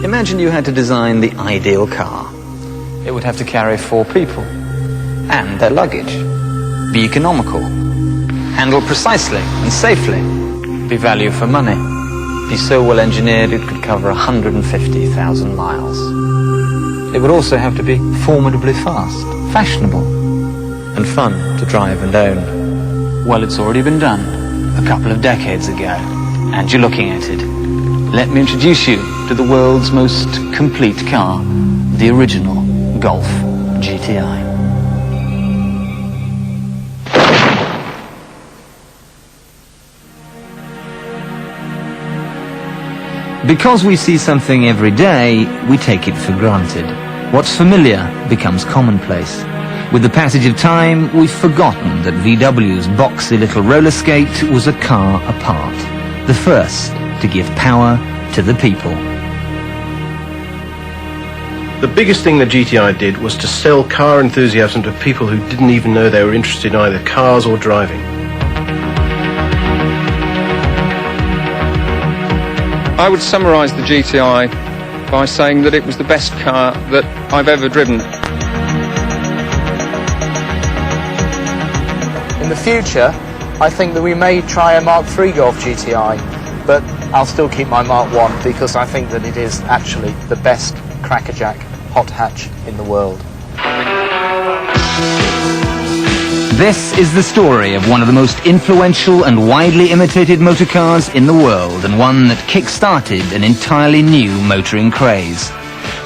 Imagine you had to design the ideal car. It would have to carry 4 people and their luggage, be economical, handle precisely and safely, be value for money, be so well engineered it could cover 150,000 miles. It would also have to be formidably fast, fashionable, and fun to drive and own. Well, it's already been done a couple of decades ago, and you're looking at it. Let me introduce you to the world's most complete car, the original Golf GTI. Because we see something every day, we take it for granted. What's familiar becomes commonplace. With the passage of time, we've forgotten that VW's boxy little roller skate was a car apart, the first to give power to the people. The biggest thing the GTI did was to sell car enthusiasm to people who didn't even know they were interested in either cars or driving. I would summarise the GTI by saying that it was the best car that I've ever driven. In the future, I think that we may try a Mark III Golf GTI, but I'll still keep my Mark I because I think that it is actually the best crackerjack hot hatch in the world. This is the story of one of the most influential and widely imitated motor cars in the world, and one that kick-started an entirely new motoring craze.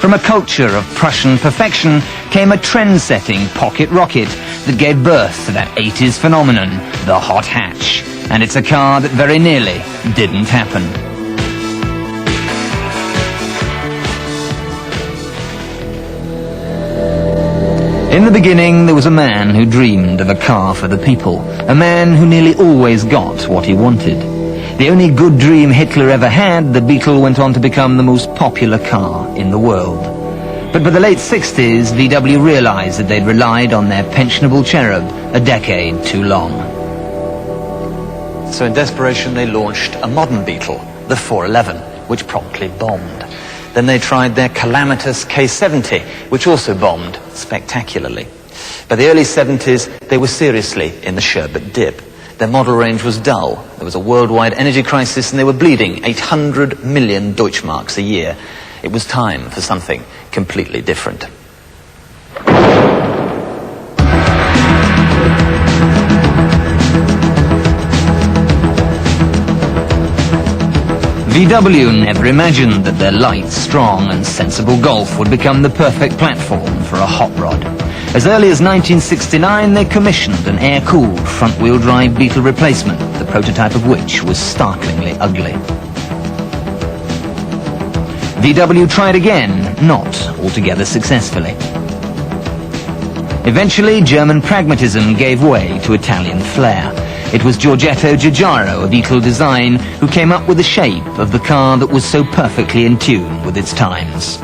From a culture of Prussian perfection came a trend-setting pocket rocket that gave birth to that 80s phenomenon, the hot hatch. And it's a car that very nearly didn't happen. In the beginning, there was a man who dreamed of a car for the people, a man who nearly always got what he wanted. The only good dream Hitler ever had, the Beetle went on to become the most popular car in the world. But by the late 60s, VW realized that they'd relied on their pensionable cherub a decade too long. So in desperation, they launched a modern Beetle, the 411, which promptly bombed. Then they tried their calamitous K70, which also bombed spectacularly. By the early 70s, they were seriously in the sherbet dip. Their model range was dull. There was a worldwide energy crisis, and they were bleeding 800 million Deutschmarks a year. It was time for something completely different. VW never imagined that their light, strong and sensible Golf would become the perfect platform for a hot rod. As early as 1969, they commissioned an air-cooled front-wheel drive Beetle replacement, the prototype of which was startlingly ugly. VW tried again, not altogether successfully. Eventually, German pragmatism gave way to Italian flair. It was Giorgetto Giugiaro of Beetle Design who came up with the shape of the car that was so perfectly in tune with its times.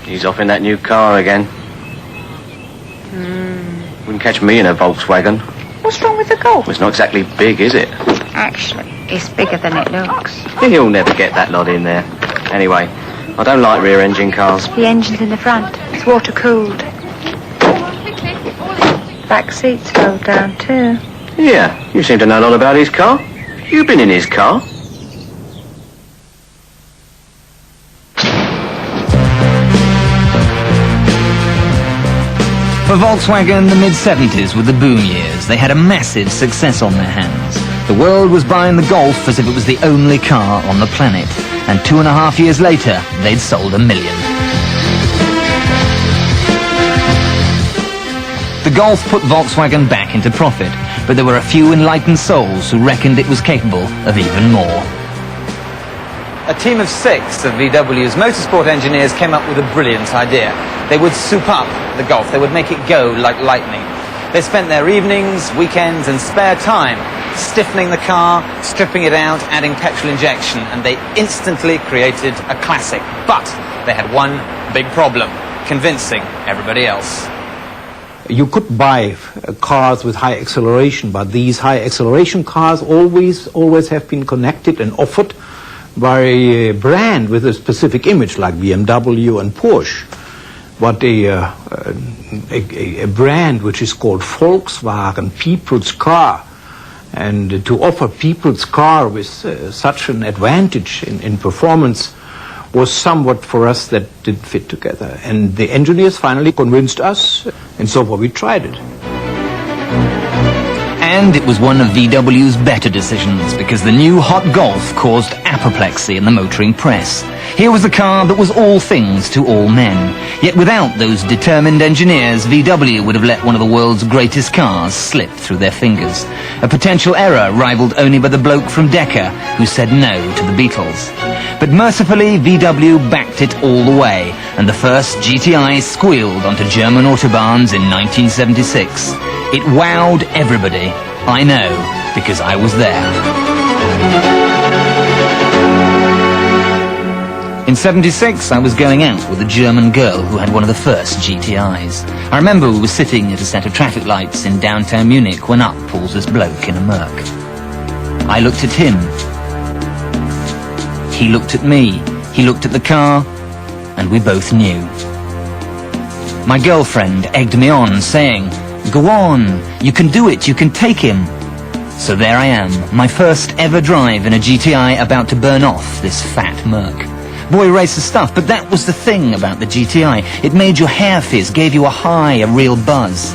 He's off in that new car again. Wouldn't catch me in a Volkswagen. What's wrong with the Golf? Well, it's not exactly big, is it? Actually, it's bigger than it looks. You'll never get that lot in there. Anyway, I don't like rear-engine cars. The engine's in the front. It's water-cooled. Back seats fold down too. Yeah, you seem to know a lot about his car. You've been in his car. For Volkswagen, the mid-70s were the boom years. They had a massive success on their hands. The world was buying the Golf as if it was the only car on the planet. And 2.5 years later, they'd sold 1 million. The Golf put Volkswagen back into profit, but there were a few enlightened souls who reckoned it was capable of even more. A team of 6 of VW's motorsport engineers came up with a brilliant idea. They would soup up the Golf. They would make it go like lightning. They spent their evenings, weekends and spare time stiffening the car, stripping it out, adding petrol injection, and they instantly created a classic. But they had one big problem: convincing everybody else. You could buy cars with high acceleration, but these high acceleration cars always have been connected and offered by a brand with a specific image, like BMW and Porsche. But a brand which is called Volkswagen, people's car, and to offer people's car with such an advantage in performance was somewhat for us that didn't fit together. And the engineers finally convinced us, and so we tried it. And it was one of VW's better decisions, because the new hot Golf caused apoplexy in the motoring press. Here was a car that was all things to all men. Yet without those determined engineers, VW would have let one of the world's greatest cars slip through their fingers. A potential error rivaled only by the bloke from Decca who said no to the Beatles. But mercifully, VW backed it all the way, and the first GTI squealed onto German autobahns in 1976. It wowed everybody. I know, because I was there. In 76, I was going out with a German girl who had one of the first GTIs. I remember we were sitting at a set of traffic lights in downtown Munich when up pulls this bloke in a Merc. I looked at him. He looked at me. He looked at the car, and we both knew. My girlfriend egged me on, saying, "Go on, you can do it, you can take him." So there I am, my first ever drive in a GTI, about to burn off this fat Merc. Boy racer stuff, but that was the thing about the GTI. It made your hair fizz, gave you a high, a real buzz.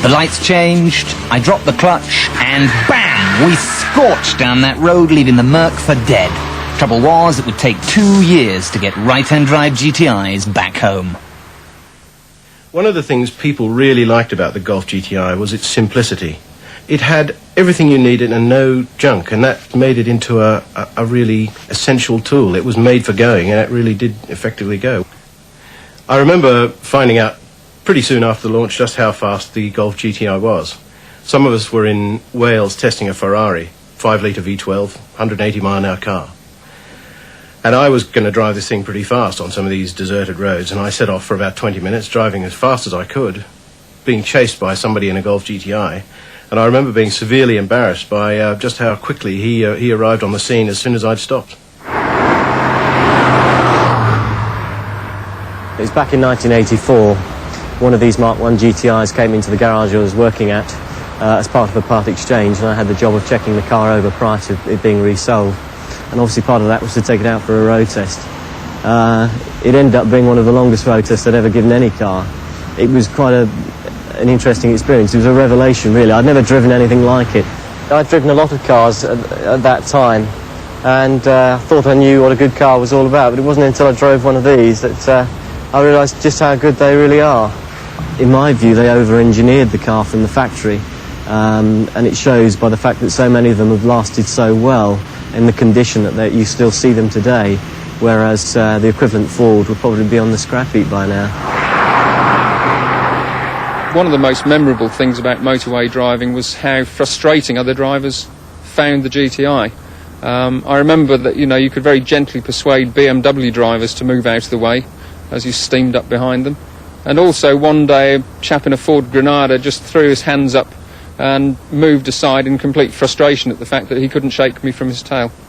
The lights changed, I dropped the clutch, and bam! We scorched down that road, leaving the Merc for dead. Trouble was, it would take 2 years to get right-hand drive GTIs back home. One of the things people really liked about the Golf GTI was its simplicity. It had everything you needed and no junk, and that made it into a really essential tool. It was made for going, and it really did effectively go. I remember finding out pretty soon after the launch just how fast the Golf GTI was. Some of us were in Wales testing a Ferrari, 5-litre V12, 180-mile-an-hour car. And I was going to drive this thing pretty fast on some of these deserted roads, and I set off for about 20 minutes, driving as fast as I could, being chased by somebody in a Golf GTI. And I remember being severely embarrassed by just how quickly he arrived on the scene as soon as I'd stopped. It was back in 1984. One of these Mark I GTIs came into the garage I was working at as part of a part exchange, and I had the job of checking the car over prior to it being resold. And obviously part of that was to take it out for a road test. It ended up being one of the longest road tests I'd ever given any car. It was quite an interesting experience. It was a revelation, really. I'd never driven anything like it. I'd driven a lot of cars at that time, and thought I knew what a good car was all about, but it wasn't until I drove one of these that I realised just how good they really are. In my view, they over-engineered the car from the factory, and it shows by the fact that so many of them have lasted so well in the condition that you still see them today, whereas the equivalent Ford would probably be on the scrap heap by now. One of the most memorable things about motorway driving was how frustrating other drivers found the GTI. I remember that, you could very gently persuade BMW drivers to move out of the way as you steamed up behind them. And also one day a chap in a Ford Granada just threw his hands up and moved aside in complete frustration at the fact that he couldn't shake me from his tail.